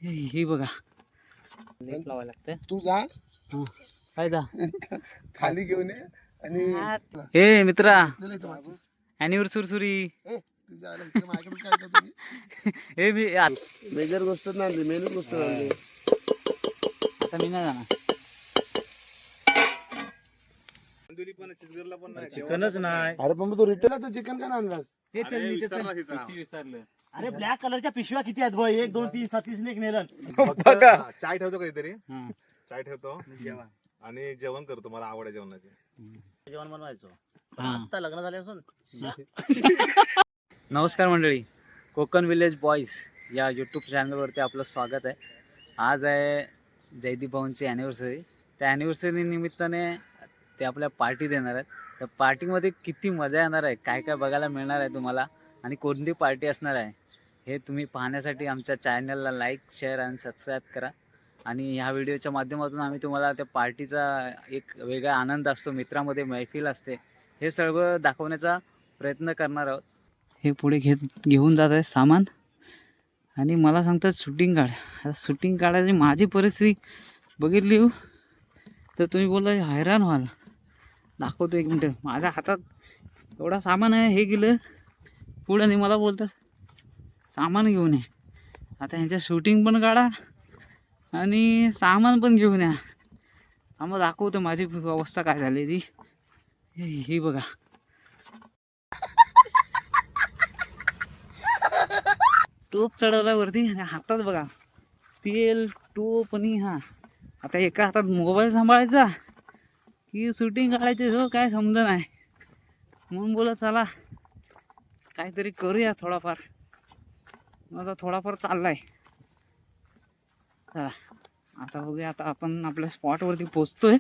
ही बघा लेप लावायला लागतं. तू जा हा. काय दा खाली घेऊन ये आणि हे मित्रा चल इथं माझं. ॲनिव्हर सुरसुरी ए, तुझ्या आईला इकडे माझ्याकडे काय करतो तुम्ही? हे मी मेजर गोष्ट नाही मेन गोष्ट नाही. आता मी नाही जाणार. चिकनच नाही. अरे पण तू रिटेल तर चिकन का नाही आणलास? विसरलं. अरे ब्लॅक कलरच्या पिशव्या किती आहेत भाई? 1 2 3 37 ने एक नेलं. चाय ठेवतो कधीतरी, हा. चाय ठेवतो आणि जेवण करतो. मला आवड आहे जेवणाची. जेवण बनवायचो. हा. आता लग्न झाले असून नमस्कार मंडळी, कोकण विलेज बॉईज या यूट्यूब चॅनलवरती आपलं स्वागत आहे. आज आहे जयदीप भाऊंची ॲनिव्हर्सरी. त्या ॲनिव्हर्सरी निमित्ताने ते आपल्या पार्टी देणार आहेत. त्या पार्टीमध्ये किती मजा येणार आहे, काय काय बघायला मिळणार आहे तुम्हाला आणि कोणती पार्टी असणार आहे हे तुम्ही पाहण्यासाठी आमच्या चॅनलला लाईक, शेअर आणि सबस्क्राईब करा. आणि ह्या व्हिडिओच्या माध्यमातून आम्ही तुम्हाला त्या पार्टीचा एक वेगळा आनंद असतो, मित्रामध्ये मैफिल असते, हे सर्व दाखवण्याचा प्रयत्न करणार आहोत. हे पुढे घेऊन जात आहे सामान आणि मला सांगतात शूटिंग काढ. आता शूटिंग काढायची माझी परिस्थिती बघितली हो तर तुम्ही बोला हैराण व्हाल. दाखवतो एक मिनटं. माझ्या हातात एवढा सामान आहे, हे गेलं पुढं आणि मला बोलतात सामान घेऊन ये. आता ह्यांच्या शूटिंग पण काढा आणि सामान पण घेऊन या. आम्हाला दाखवतो माझी अवस्था काय झाली ती. ही बघा टोप चढवला वरती आणि हातात बघा तेल, टोप आणि हा. आता एका हातात मोबाईल सांभाळायचा की शूटिंग काढायची हो काय समजा नाही. म्हणून बोला चला काहीतरी करूया थोडाफार. आता थोडाफार चाललाय. चला आता बघूया. आता आपण आपल्या स्पॉटवरती पोचतोय.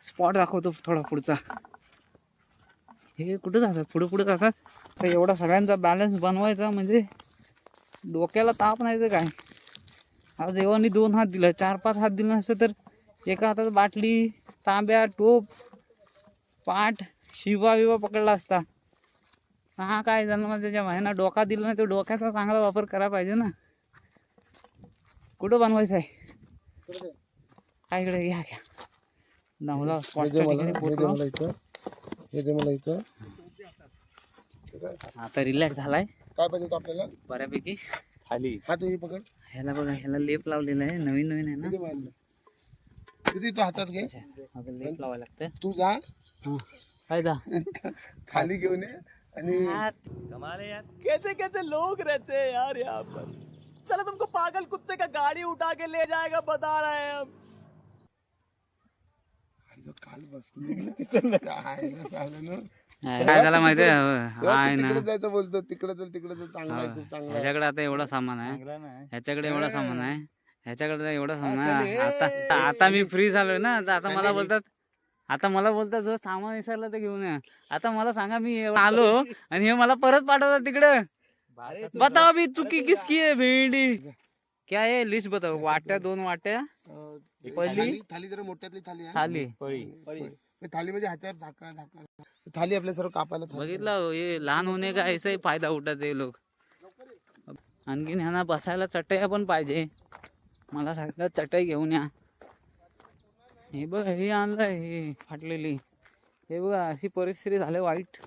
स्पॉट दाखवतो थोडा पुढचा. हे कुठं जातात, पुढे पुढे जातात. तर एवढा सगळ्यांचा बॅलन्स बनवायचा म्हणजे डोक्याला ताप नाही तर काय. आज देवानी 2 हात दिला, 4-5 हात दिला नसतं तर एका हातात बाटली, तांब्या, टोप, पाठ, शिवा विवा पकडला असता. हा काय जन्म त्याच्या महिना डोका दिला नाही तर डोक्याचा चांगला वापर करायला पाहिजे ना. कुठं बनवायचं आहे काय इकडे घ्या घ्या. नवला स्पॉटच्या ठिकाणी पोहोचलो. हे दे मला इथं. आता रिलॅक्स झालाय काय पाहिजे आपल्याला बऱ्यापैकी. खाली हा ते पकड. ह्याला बघा, ह्याला लेप लावलेला आहे. नवीन नवीन आहे ना. किती मारलं? किती तू हातात घे. आता लेप लावायला लागतं. तू जा काय दा खाली घेऊन ये आणि कमाल है यार. कैसे कैसे लोग रहते हैं यार यहाँ पर. चलो तुमको पागल कुत्ते का गाड़ी उठा के ले जाएगा बता रहे हैं हम. काल बसली काय झालं माहिती आहे ना. तिकडे जायचं बोलतो. तिकडे चल तिकडे चल. चांगला आहे, खूप चांगला आहे. ह्याच्याकडे आता एवढा सामान आहे, ह्याच्याकडे एवढा सामान आहे, ह्याच्याकडे एवढा सामान आहे. आता मी फ्री झालोय ना. तर आता मला बोलतात जो सामान विसरलं ते घेऊन या. आता मला सांगा, मी आलो आणि हे मला परत पाठवतात तिकडे. बताओ अभी चुकी किसकी है भेंडी. क्या है लिस्ट बताओ. वाट्या 2 वाट्या पहिली थाली जरा मोठ्यातली थाली आहे. थाली. थाली म्हणजे हातावर झाका थाली आपल्या सर्व कापायला थाली. बघितलं हे लहान होणे का ऐसा फायदा उठत हे लोक. आणखीन ह्यांना बसायला चटया पण पाहिजे. मला सांगितलं चटई घेऊन या. हे बघ हे आणलंय, हे फाटलेली. हे बघा अशी परिस्थिती झाली वाईट.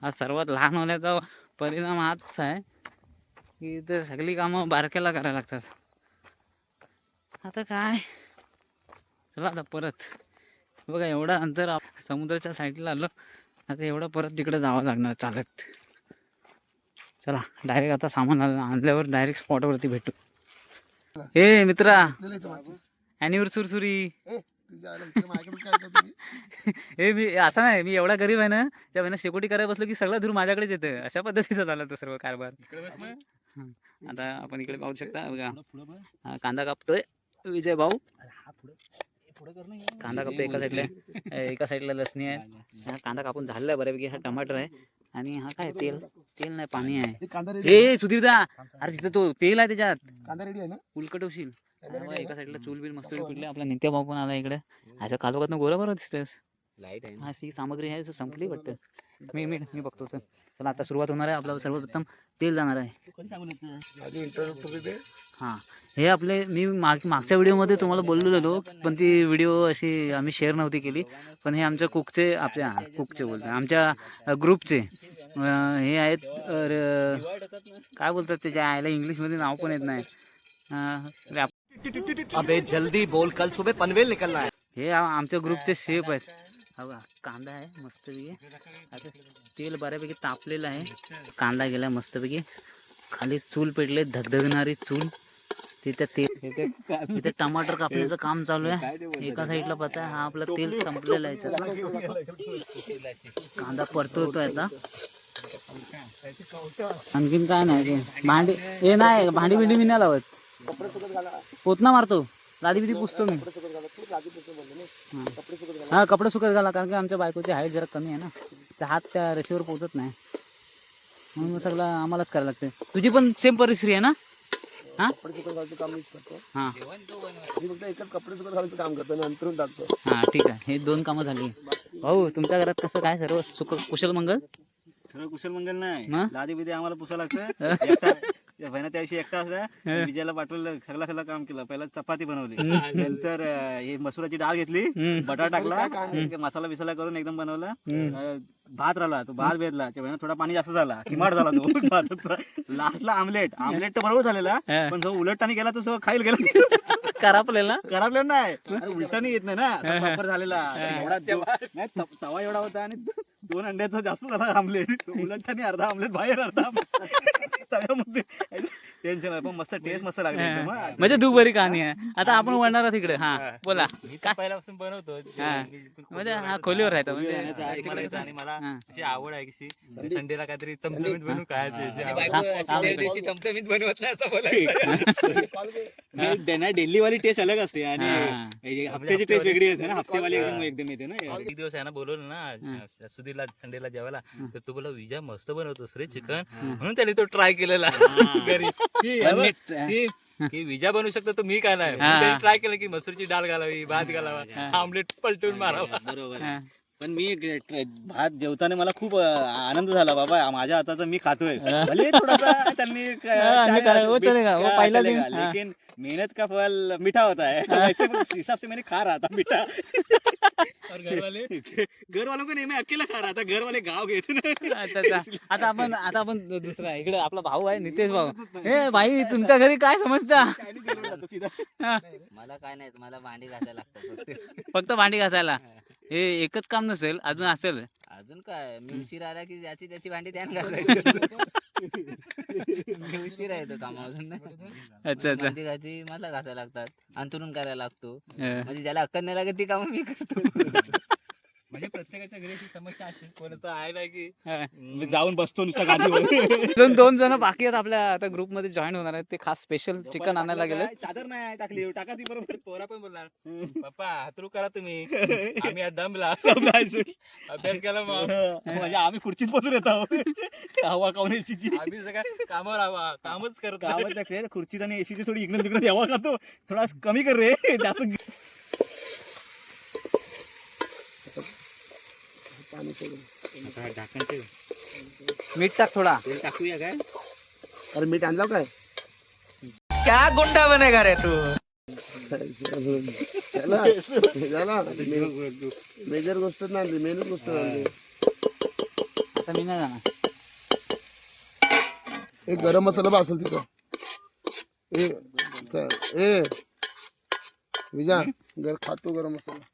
हा सर्वात लहान होण्याचा परिणाम हाच आहे की इथे सगळी कामं बारक्याला करायला लागतात. आता काय चला आता परत बघा एवढा अंतर समुद्राच्या साईडला आलो. आता एवढं परत तिकडे जावं लागणार चालत. चला डायरेक्ट आता सामान आणल्यावर डायरेक्ट स्पॉटवरती भेटू. हे मित्रा ॲनिव्हर सुरसुरी. हे मी असं नाही, मी एवढा गरीब आहे ना, त्या महिन्यात शेकोटी करायला बसलो की सगळं धूर माझ्याकडेच येतं. अशा पद्धतीचा झाला तो सर्व कारभार. आता आपण इकडे पाहू शकता बघा. कांदा कापतोय विजय भाऊ. कांदा कापतो एका साईडला लसणी आहे. हा कांदा कापून झालेला आहे बऱ्यापैकी. हा टमाटर आहे आणि हा काय तेल नाही पाणी आहे. हे सुधीरदा, अरे तिथं तो तेल आहे त्याच्यात. कांदा रेडी आहे ना. उलकट होशील. एका साईडला चूल बिल मस्त पिटले. आपला नित्या भाऊ पण आला इकडे. ह्याच्या कालोखात गोरा बरोबर दिसतोस. लाईट आहे अशी सामग्री आहे संपली वाटतं. मी बघतो. चला आता सुरुवात होणार आहे. आपल्याला सर्वप्रथम तेल जाणार आहे. आधी इंटरव्ह्यू दे. हां, हे आपले मी मागच्या व्हिडिओमध्ये तुम्हाला बोललेलो, पण ती व्हिडिओ अशी आम्ही शेअर नव्हती केली. पण हे आमच्या कुकचे कुकचे बोलतो आमच्या ग्रुपचे हे आहेत. काय बोलतात त्याच्या आयला इंग्लिशमध्ये नाव पण येत नाही. अबे जल्दी बोल, कल सुबह पनवेल निकलना है. हे आमच्या ग्रुपचे शेफ आहेत. हा कांदा आहे मस्तपैकी. आता तेल बऱ्यापैकी तापलेलं आहे. कांदा गेला मस्तपैकी. खाली चूल पेटले, धगधगणारी चूल. तिथे तिथे टमाटर कापण्याचं काम चालू आहे. एका साईडला पता हा आपला तेल संपलेलं आहे सगळं. कांदा परतवतोय आता. आणखीन काय नाही. भांडी हे नाही, भांडी बिंडी मी नाही लावत. पोतना मारतो, लादी बिदी पुसतो मी. हा कपडे सुकत घाला, कारण की आमच्या बायकोची हाईट जरा कमी आहे ना, त्या हात त्या रेषेवर पोहोचत नाही, म्हणून मग सगळं आम्हालाच करायला लागते. तुझी पण सेम परिस्थिती आहे ना? हा कपडे सुकत घालायचं काम मीच करतो. हा मी फक्त एकच कपडे सुकत घालायचं काम करतो आणि अंतरून टाकतो. हा ठीक आहे. हे 2 कामं झाली. भाऊ तुमच्या घरात कसं काय सर्व कुशल मंगल? खरं कुशल मंगल नाही, मग? लादी बिदी आम्हाला पुसा लागतं. बहिणा त्या दिवशी एकटा असला, विजयाला पाठवलं, सगळं काम केलं. पहिला चपाती बनवली, नंतर हे मसुराची डाळ घेतली, बटाटा टाकला, मसाला बिसाला करून एकदम बनवला. भात राहिला, तो भात भेटला. बहिणा थोडा पाणी जास्त झाला, किमाड झाला तो भाताचा. लास्टला आमलेट तर बरोबर झालेला, पण जो उलटताना गेला तो सगळं खाईल गेला. करापलेला नाही, उलटानी येत नाही ना, प्रॉपर झालेला. तवा एवढा होता आणि 2 अंड्याचा जास्त झाला आमलेट. उलटताना अर्धा आमलेट बाहेर, अर्धा सगळ्यामध्ये टेन्शन आहे. पण मस्त टेस्ट मस्त लागली एकदम. म्हणजे दुबरी कहाणी आहे. आता आपण वळणार तिकडे. हा बोला. काय पहिल्यापासून बनवतो म्हणजे हा खोलीवर राहतो म्हणजे आणि मला त्याची आवड आहे कशी संडेला काहीतरी चमचमीत बनवून चमचमीत बनवत नाही असं बोलायचं. डेली वाली टेस्ट अलग असते आणि हफ्त्याची टेस्ट वेगळी असते ना. हफ्तेवाली एकदम येते ना. एक दिवस आहे ना बोलवलं ना सुधीरला संडेला जेवायला, तर तू बोला विजय मस्त बनवतोस रे चिकन, म्हणून त्याने तो ट्राय केलेला घरी की विजा बनवू शकतो तर मी काय नाही. ट्राय केलं की मसूरची डाळ घालावी, भात घालावा, आमलेट पलटून मारावा. बरोबर. पण मी भात जेवताना मला खूप आनंद झाला. बाबा माझ्या हाताचा मी खातोय. भले थोडासा त्यांनी लेकिन मेहनत का फल मीठा होता है, वैसे हिसाब से मैंने खा रहा था मीठा. घर वालों को नहीं, मैं अकेला खा रहा था. घर वाले गाव गए थे ना. आता आपण दुसरा इकडे आपला भाऊ आहे नितेश भाऊ. हे भाई तुमच्या घरी काय समजता? मला काय नाही, मला भांडी घासायला लागतं फक्त भांडी घासायला. हे एकच काम नसेल, अजून असेल. अजून काय, मी उशीर आला की ज्याची त्याची भांडी त्याने घासायची. मी उशीर आहे तो कामावरून. अच्छा भांडी घासायची मला घासायला लागतात, अंतरून करायला लागतो. म्हणजे ज्याला अक्कल नाही लागत ती कामं मी करतो. म्हणजे प्रत्येकाच्या घरी अशी समस्या असते, कोणाचं आहे ना की जाऊन बसतो नुसता गादीवर. 2 जण बाकी आहेत आपल्या आता ग्रुप मध्ये जॉईन होणार आहेत. ते खास स्पेशल चिकन आणायला गेले. चादर नाही टाकली, टाका ती बरोबर. पोरा पण बोलणार पप्पा हातरू करा तुम्ही, आम्ही आज दमला अभ्यास केला. मग म्हणजे आम्ही खुर्चीत बसून येत आहोत. हवा खाऊन एसीची. आम्ही सगळं कामावर हवा कामच करतो. गावात खुर्चीत आणि एसीची थोडी इकडे तिकडे हवा खातो. थोडा कमी कर रे जास्त. पाणी सोडून मीठ टाक थोडा. टाकूया काय? अरे मीठ आणलं काय? क्या गुंडा बनेगा रे तू. मेजर गोष्ट नाही, मेनच गोष्ट नाही. आता मी नाही जाणार. एक गरम मसाला बा असेल तिथं. ए विजा खातो गरम मसाला.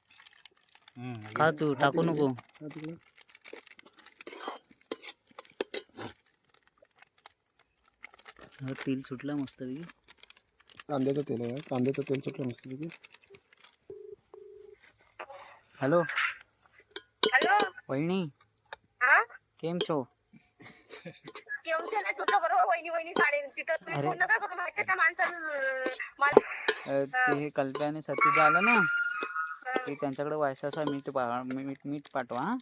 खा तू, टाकू नको. तेल सुटला मस्त. कांद्याचं तेल आहे, कांद्याचं तेल सुटलं मस्त. हॅलो हॅलो वहिनी, हा केम छो? केवढं नाही तुझ्या बरोबर वहिनी वहिनी साडे तिथं तुम्ही फोन नका करू. माहिती त्या माणसानं ते हे कल्प्याने सतीज आलं ना, ते त्यांच्याकडे वायसाचा मीठ पाठवा.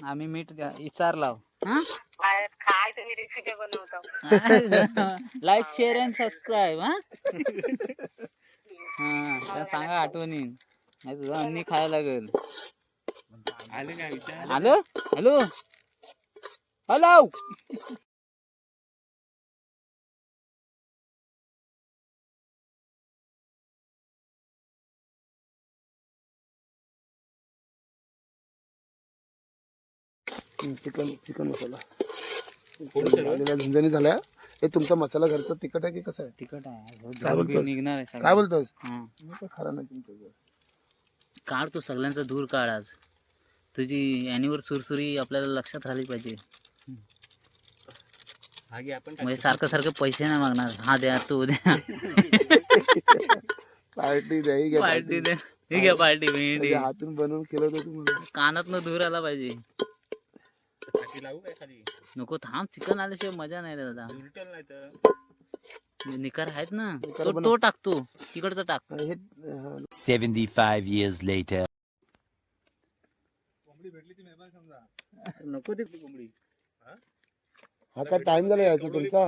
आम्ही मीठ इचार लाव. काय तुम्ही रेसिपी बनवतो. Like share and subscribe. हा सांगा आठवणी, नाही तुझं अन्नी खायला लागेल. Hello hello hello chicken chicken मसाला झालेला झणझणी झाल्या. हे तुमचा मसाला घरचा तिखट आहे की कसं आहे? तिकट आहे काय बोलतोस? निघणार आहे काय बोलतोस? हा. मी काय खरा नाही तुमचं. काढ तू सगळ्यांचा दूर काढ आज. तुझी ॲनिव्हर सुरसुरी आपल्याला लक्षात राहिली पाहिजे. म्हणजे सारखं सारखं पैसे नाही मागणार. हा द्या तू द्या पार्टी द्या ही घ्या पार्टी द्या हे घ्या पार्टी भेंडी म्हणजे हातून बनवून केलं होतं तुम्हाला. कानातनं दूर आला पाहिजे. नको थांब चिकन आल्याशिवाय मजा नाही रे दादा. निकार आहेत ना तो टाकतो तिकडचा टाक. हे 75 years later. नको ती कोंबडी. हा काय टाइम झाला यायचा तुमचा?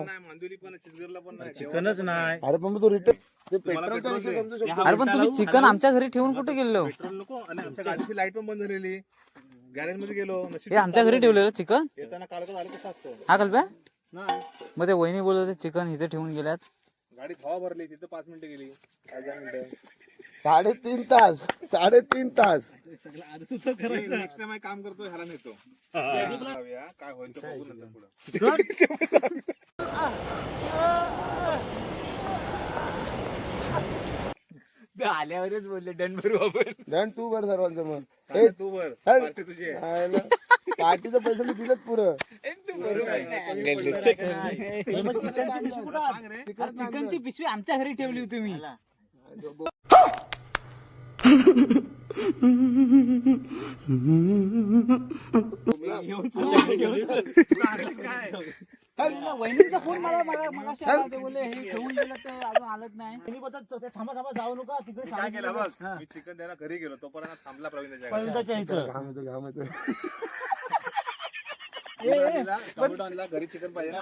चिकनच नाही. अरे पण तू रिटर्न पेट्रोलचा विषय समजू शकतो. अरे पण तुम्ही चिकन आमच्या घरी ठेवून कुठे गेलो? पेट्रोल नको आणि आमच्या गाडीची लाईट पण बंद झालेली. गॅरेज मध्ये गेलो हे आमच्या घरी ठेवलेलं चिकन. येताना कालच आलं कसं असतं. हा कल्प्या नाही. मग ते वहिनी बोलत होते चिकन इथे ठेवून गेल्यात. गाडी हवा भरली तिथं 5 मिनिटं गेली. 10 मिनिटं 3.5 तास 3.5 तास. नेक्स्ट टाइम काम करतो ह्याला नेतो. काय होईल ते बघू नंतर पुढं. आल्यावरच बोलले डन भरू आपण. धन तू कर सर्वांचं मग. चालेल, तू वर पार्टी तुझी आहे. पार्टीचं पैसे मी दिलेत पुरं. चिकनची पिशवी आमच्या घरी ठेवली होती मी. वहिनीचा फोन मला मगाशी आला. ते बोलले हे ठेवून गेलं तर अजून आलंच नाही. थांबा थांबा जाऊ नका तिकडे. काय केलं बघ, मी चिकन द्यायला घरी गेलो तोपर्यंत थांबला प्रवीणच्या घाम येतो. टोमॅटो आणला घरी चिकन पाहिजे ना.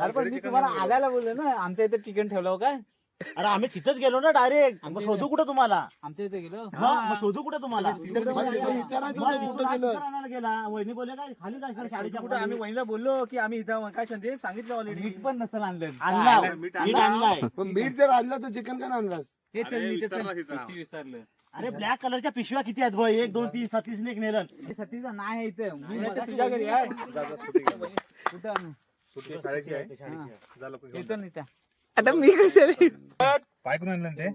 अरे पण मी तुम्हाला आल्याला बोललो ना आमच्या इथे चिकन ठेवलं काय. अरे आम्ही तिथंच गेलो ना डायरेक्ट. मग शोधू कुठं तुम्हाला? आमच्या इथे गेलो. मग शोधू कुठं तुम्हाला? विचारायचं होतं कुठं गेलं. गेला वहिनी बोलले काय खाली जायचं शाळेच्या कुठं. आम्ही वहिनीला बोललो की आम्ही इथं काय संदीप सांगितलं ऑलरेडी. मीठ पण नसेल आणलं. मीठ आणलाय. पण मीठ जर आणलं तर चिकन का नाही आणलास? हे चल मीठ विसरलं. अरे ब्लॅक कलरच्या पिशव्या किती आहेत भाई? 1 2 3 36 ने एक नेलं. सतीचा नाही आहे इथं. मगाशी तुझ्या घरी आहे. कुठं आणू? सुट्टी शाळेची आहे. झालं पण घेऊन. इथं नाही त्या. आता मी कशाला पाय कोण आणलं ते?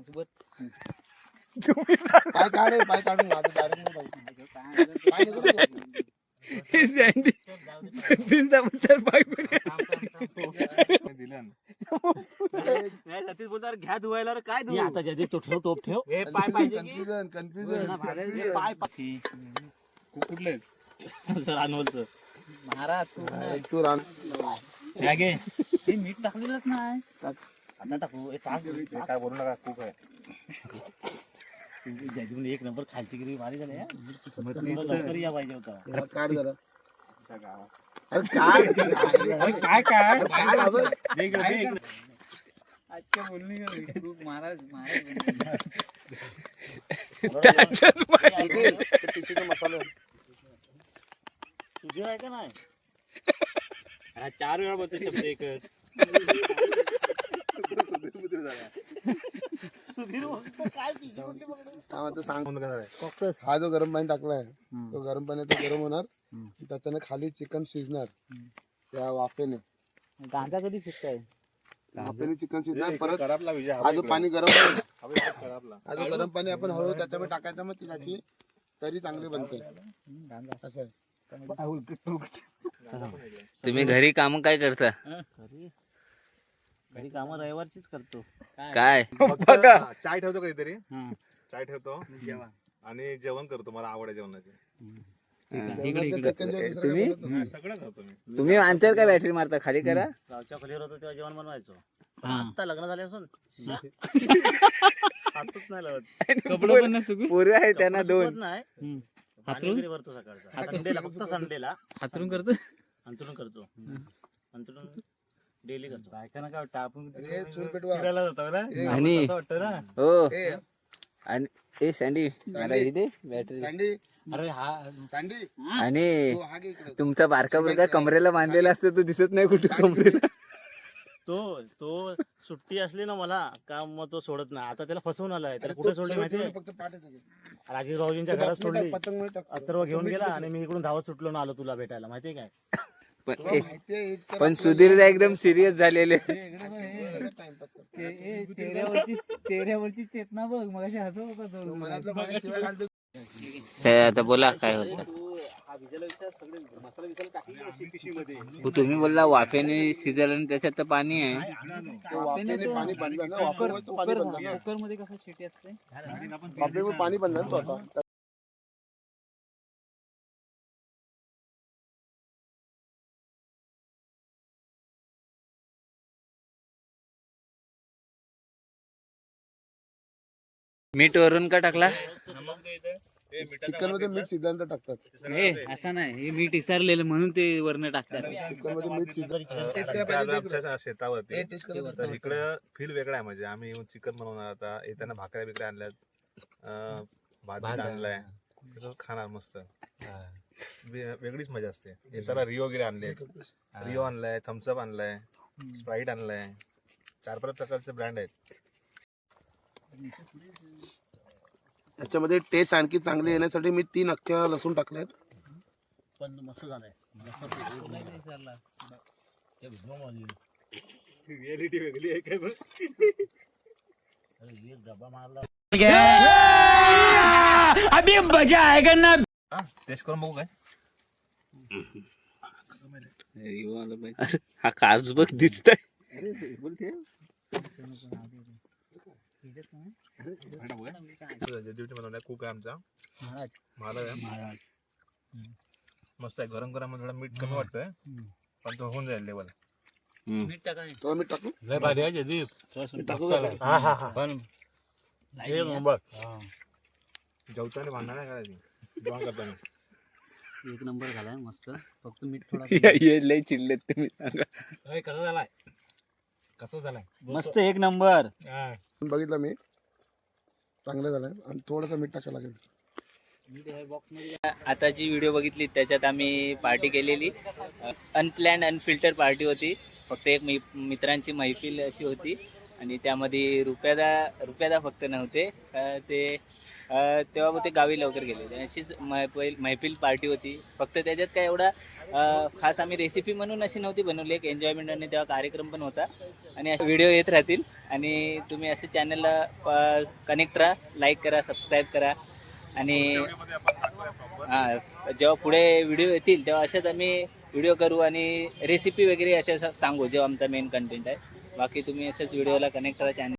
पाय काढ रे, पाय काढून घाल. डायरेक्ट पाय नको करू. दिलं. सतीश बोलतात घ्या धुवायला. रे काय धुवू आता? जे तो ठेव टोप ठेव. हे पाय पाहिजे की कन्फ्युजन हे पाय कुठले आहेत? रानवलचं. महाराज तू तू रान. हे मीठ टाकलेलंच नाही. आता टाकू. काय बोलू नका, खूप आहे. एक नंबर खालची गिरी भारी झाली. लवकर या पाहिजे होता. काढ जरा. अरे काय काय काढ अबे. आजच्या बोलणी महाराज टिश्यूचा मसाला. तुझे आहे का नाही? 4 वेळा बोलतो शब्द एकच. सांग. फोकस. हा जो गरम पाणी टाकलाय तो गरम पाण्यात गरम होणार. त्याच्याने खाली चिकन शिजणार त्या वाफेने. गांजा कधी शिकताय? वाफेने चिकन शिजणार. परत खराबला विजय हा जो पाणी गरम आहे, खराबला. हा जो गरम पाणी आपण हळू त्याच्यामध्ये टाकायचं. मग त्याची तरी चांगली बनते. असं आहे. तुम्ही घरी काम काय करता? घरी कामं रविवारचीच करतो. काय फक्त चाय ठेवतो काहीतरी. चाय ठेवतो आणि जेवण करतो. मला आवड आहे जेवणाची. सगळं खातो मी. तुम्ही आमच्यावर काय बॅटरी मारता? खाली करा. गावच्या खोलीवर होतो तेव्हा जेवण बनवायचो. आता लग्न झाले असून हातच नाही लावत. कपडे पण नसू पोरं आहे त्यांना कपडे 2. सुकवत नाही. पाणी वगैरे भरतो सकाळचा. संडेला फक्त संडेला हातरून करतो. अंतरून करतो. अंतरून डेली करतो. बायकांना काय वाटतं आपण अरे, चूल पेटवा. फिरायला जातो ना. आणि असं वाटतं ना. हो ए, आणि ए सँडी मला इथे बॅटरी. सँडी अरे हा सँडी आणि तू हा घे इकडे. तुमचा बारका मुलगा कमरेला बांधलेला असतो तो दिसत नाही कुठे कमरेला. तो सुट्टी असली ना मला का मग तो सोडत नाही. आता त्याला फसवून आलाय. त्याला कुठे सोडली माहितीये? फक्त पाठ येतं. राजेश भाऊजींच्या घरात सोडली. पतंग टाक. अथर्व घेऊन गेला आणि मी इकडून धावत सुटलो ना आलो तुला भेटायला. माहितीये काय? तुला माहितीये इतकं पण सुधीरदा एकदम सिरियस झालेले. टाइमपास करतो. चेहऱ्यावरची चेतना बघ मग हसव तो मनातलं पाणी शिवाय घालतो. आता बोला काय होतं. हा भिजला विचार सगळे मसाला विसाला टाकली अशी पिशवीमध्ये. तुम्ही बोलला वाफेने शिजलं आणि त्याच्यात तर पाणी आहे. तो वाफेने पाणी बांधलं ना, वाफेमुळे तो पाणी बांधलं ना. कुकर मध्ये कसं शिटी असते वाफेमुळे पाणी बांधलं ना तो आता. मीठ वरून का टाकला? चिकन मध्ये मीठ शिजल्यानंतर टाकतात. हे असं नाही हे मीठ इसरलेलं म्हणून ते वरनं टाकतात. चिकन मध्ये मीठ शिजलं. टेस्ट आता करायला आमच्या शेतावरती टेस्ट करायला तर इकडं फील वेगळा आहे. म्हणजे आम्ही येऊन चिकन बनवणार. आता येताना भाकऱ्या बिकऱ्या आणल्यात, भात आणलाय, तसंच खाणार मस्त. वेगळीच मजा असते. येताना रिओ वगैरे आणले, रिओ आणलाय, थम्सअप आणलाय, स्प्राईट आणलाय, 4-5 प्रकारचे ब्रँड आहेत. याच्यामध्ये टेस्ट आणखी चांगली येण्यासाठी मी 3 अख्ख्या लसूण टाकल्यात. पण मस्त झालंय. रियालिटी वेगळी आहे काय बघ. अभी मजा आएगा ना. टेस्ट करून बघू काय. हा काजू बघ दिसतंय. ड्युटी बनवलाय कुक आहे आमचा महाराज. मस्त आहे. गरम गरम थोडा मीठ कमी वाटतंय पण तो होऊन जाईल लेवल. मीठ टाका. तो मीठ टाकू. लय भारी आहे जयदीप. मीठ टाकू का? पण जेवताना भांडण नाही करायची जेवण करताना. एक नंबर झालाय मस्त. फक्त मीठ थोडा लय चिल्लेत तुम्ही सांगा. कसं झालाय कसं झालाय मस्त एक नंबर. बघितलं मी चांगलं झालंय आणि थोडंसं मीठ टाकायला लागेल. आता जी व्हिडिओ बघितली त्याच्यात आम्ही पार्टी केलेली. अनप्लॅन अनफिल्टर पार्टी होती. फक्त एक मित्रांची मैफिल अशी होती आणि त्यामध्ये रुपयादा फक्त नव्हते. ते तेव्हा ते गावी लवकर गेले. अशीच मैफिल पार्टी होती. फक्त त्याच्यात काय एवढा खास आम्ही रेसिपी म्हणून अशी नव्हती बनवली. एक एन्जॉयमेंट आणि तेव्हा कार्यक्रम पण होता आणि असे व्हिडिओ येत राहतील आणि तुम्ही असे चॅनलला कनेक्ट राहा, लाईक करा, सबस्क्राईब करा आणि जेव्हा पुढे व्हिडिओ येतील तेव्हा असेच आम्ही व्हिडिओ करू आणि रेसिपी वगैरे अशा सांगू जेव्हा आमचा मेन कंटेंट आहे. बाकी तुम्ही असेच व्हिडिओला कनेक्ट करा चॅनल.